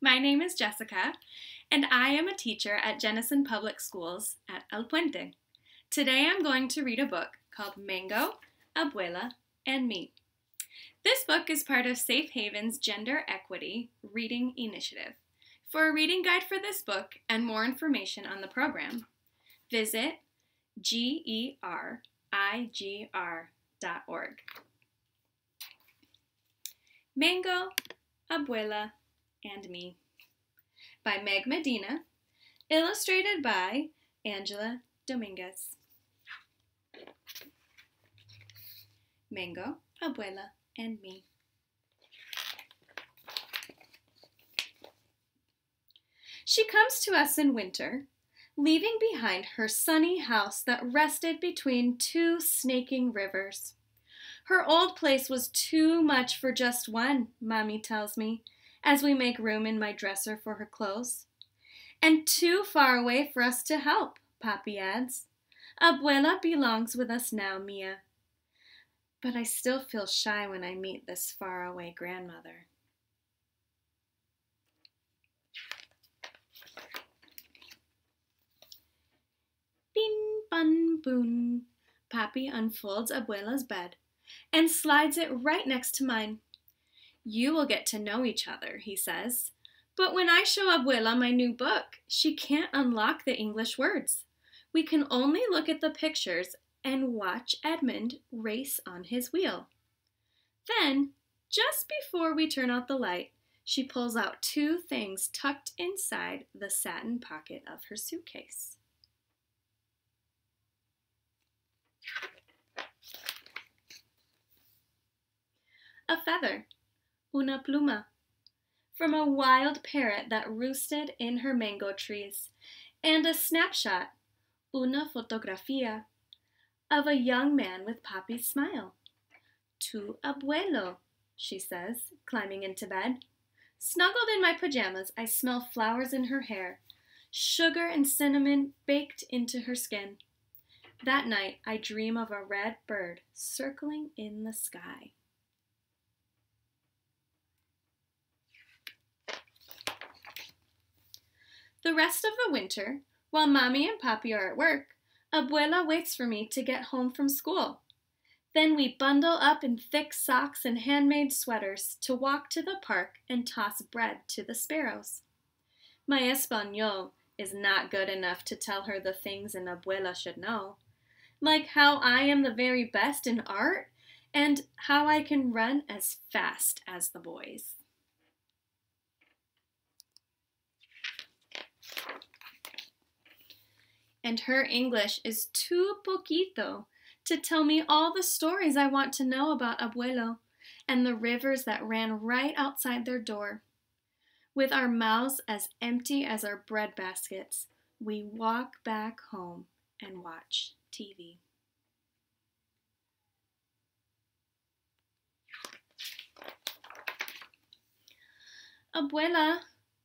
My name is Jessica, and I am a teacher at Jenison Public Schools at El Puente. Today I'm going to read a book called Mango, Abuela, and Me. This book is part of Safe Haven's Gender Equity Reading Initiative. For a reading guide for this book and more information on the program, visit gerigr.org. Mango, Abuela, and Me by Medina, illustrated by Angela Dominguez. Mango, Abuela, and Me. She comes to us in winter, leaving behind her sunny house that rested between two snaking rivers. Her old place was too much for just one, Mommy tells me, as we make room in my dresser for her clothes. And too far away for us to help, Papi adds. Abuela belongs with us now, Mia. But I still feel shy when I meet this faraway grandmother. Bin, bun, boon. Papi unfolds Abuela's bed and slides it right next to mine. You will get to know each other, he says. But when I show Abuela my new book, she can't unlock the English words. We can only look at the pictures and watch Edmund race on his wheel. Then, just before we turn out the light, she pulls out two things tucked inside the satin pocket of her suitcase. A feather, una pluma, from a wild parrot that roosted in her mango trees, and a snapshot, una fotografía, of a young man with Papi's smile. Tu abuelo, she says, climbing into bed. Snuggled in my pajamas, I smell flowers in her hair, sugar and cinnamon baked into her skin. That night, I dream of a red bird circling in the sky. The rest of the winter, while Mommy and Papi are at work, Abuela waits for me to get home from school. Then we bundle up in thick socks and handmade sweaters to walk to the park and toss bread to the sparrows. My Espanol is not good enough to tell her the things an abuela should know, like how I am the very best in art and how I can run as fast as the boys. And her English is too poquito to tell me all the stories I want to know about Abuelo and the rivers that ran right outside their door. With our mouths as empty as our bread baskets, we walk back home and watch TV. Abuela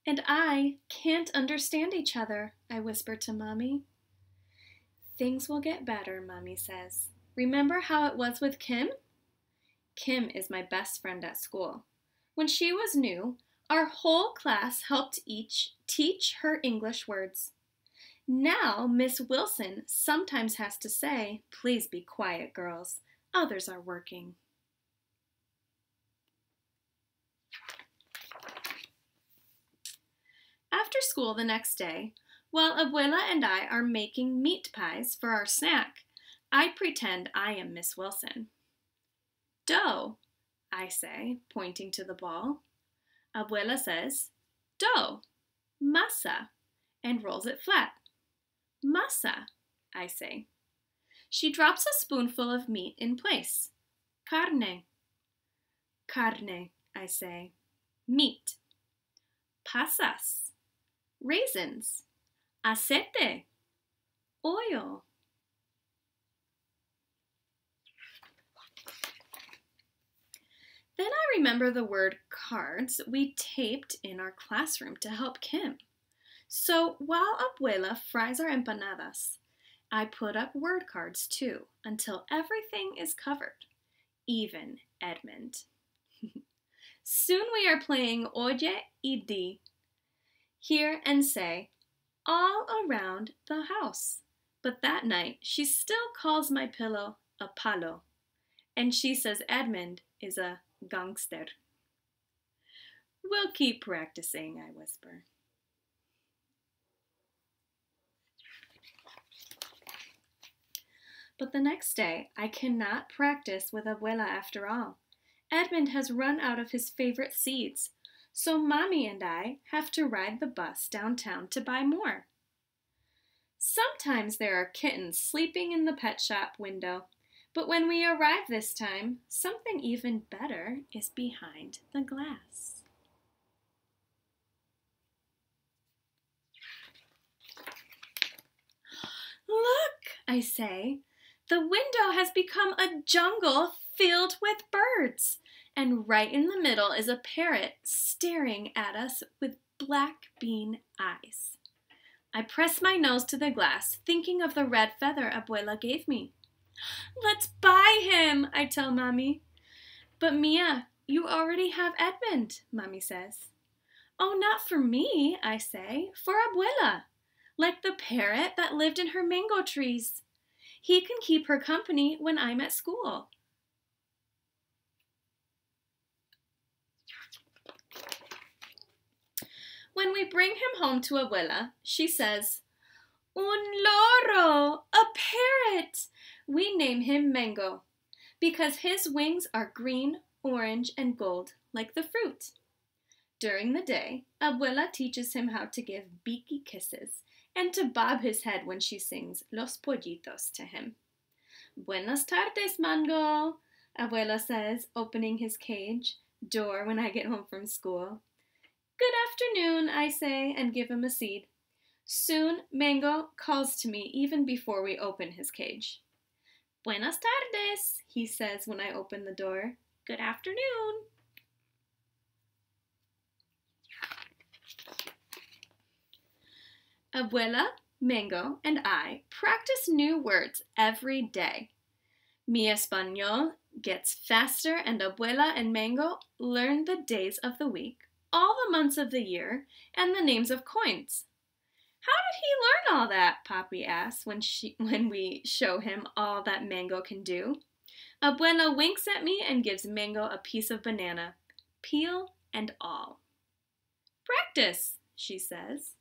and I can't understand each other, I whisper to Mommy. Things will get better, Mommy says. Remember how it was with Kim? Kim is my best friend at school. When she was new, our whole class helped each teach her English words. Now, Miss Wilson sometimes has to say, "Please be quiet, girls. Others are working." After school the next day, while Abuela and I are making meat pies for our snack, I pretend I am Miss Wilson. Dough, I say, pointing to the ball. Abuela says, dough, masa, and rolls it flat. Masa, I say. She drops a spoonful of meat in place. Carne. Carne, I say. Meat. Pasas. Raisins. Aceite. Oil. Then I remember the word cards we taped in our classroom to help Kim. So while Abuela fries our empanadas, I put up word cards too until everything is covered, even Edmund. Soon we are playing Oye y Di, hear and say all around the house. But that night, she still calls my pillow a palo, and she says Edmund is a gangster. We'll keep practicing, I whisper. But the next day, I cannot practice with Abuela after all. Edmund has run out of his favorite seeds, so Mommy and I have to ride the bus downtown to buy more. Sometimes there are kittens sleeping in the pet shop window, but when we arrive this time, something even better is behind the glass. Look, I say, the window has become a jungle filled with birds, and right in the middle is a parrot staring at us with black bean eyes. I press my nose to the glass, thinking of the red feather Abuela gave me. Let's buy him, I tell Mommy. But Mia, you already have Edmund, Mommy says. Oh, not for me, I say, for Abuela, like the parrot that lived in her mango trees. He can keep her company when I'm at school. When we bring him home to Abuela, she says, Un loro, a parrot! We name him Mango, because his wings are green, orange, and gold, like the fruit. During the day, Abuela teaches him how to give beaky kisses and to bob his head when she sings Los Pollitos to him. Buenas tardes, Mango, Abuela says, opening his cage door when I get home from school. Good afternoon, I say, and give him a seed. Soon, Mango calls to me even before we open his cage. Buenas tardes, he says when I open the door. Good afternoon. Abuela, Mango, and I practice new words every day. Mi Español gets faster, and Abuela and Mango learn the days of the week, all the months of the year, and the names of coins. How did he learn all that? Papi asks when we show him all that Mango can do. Abuela winks at me and gives Mango a piece of banana, peel and all. Practice, she says.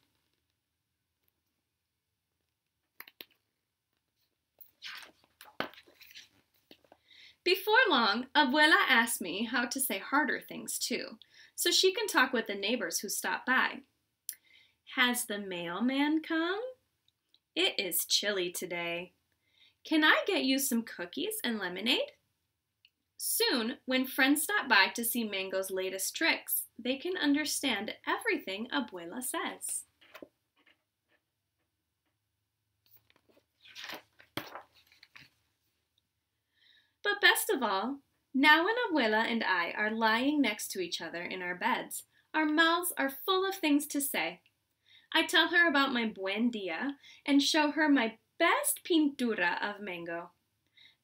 Before long, Abuela asks me how to say harder things too, so she can talk with the neighbors who stop by. Has the mailman come? It is chilly today. Can I get you some cookies and lemonade? Soon, when friends stop by to see Mango's latest tricks, they can understand everything Abuela says. But best of all, now when Abuela and I are lying next to each other in our beds, our mouths are full of things to say. I tell her about my buen dia and show her my best pintura of Mango.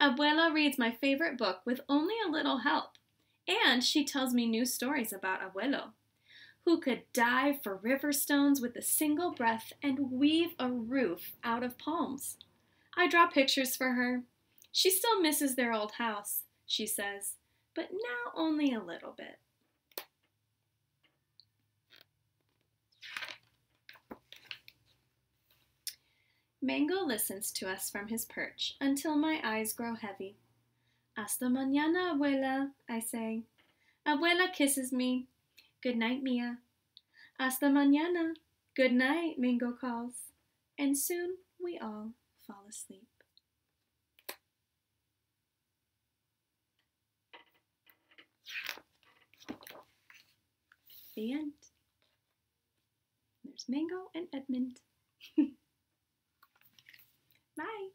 Abuela reads my favorite book with only a little help, and she tells me new stories about Abuelo, who could dive for river stones with a single breath and weave a roof out of palms. I draw pictures for her. She still misses their old house, she says, but now only a little bit. Mango listens to us from his perch until my eyes grow heavy. Hasta mañana, Abuela, I say. Abuela kisses me. Good night, Mia. Hasta mañana. Good night, Mango calls. And soon we all fall asleep. The end. There's Mango and Edmund. Bye.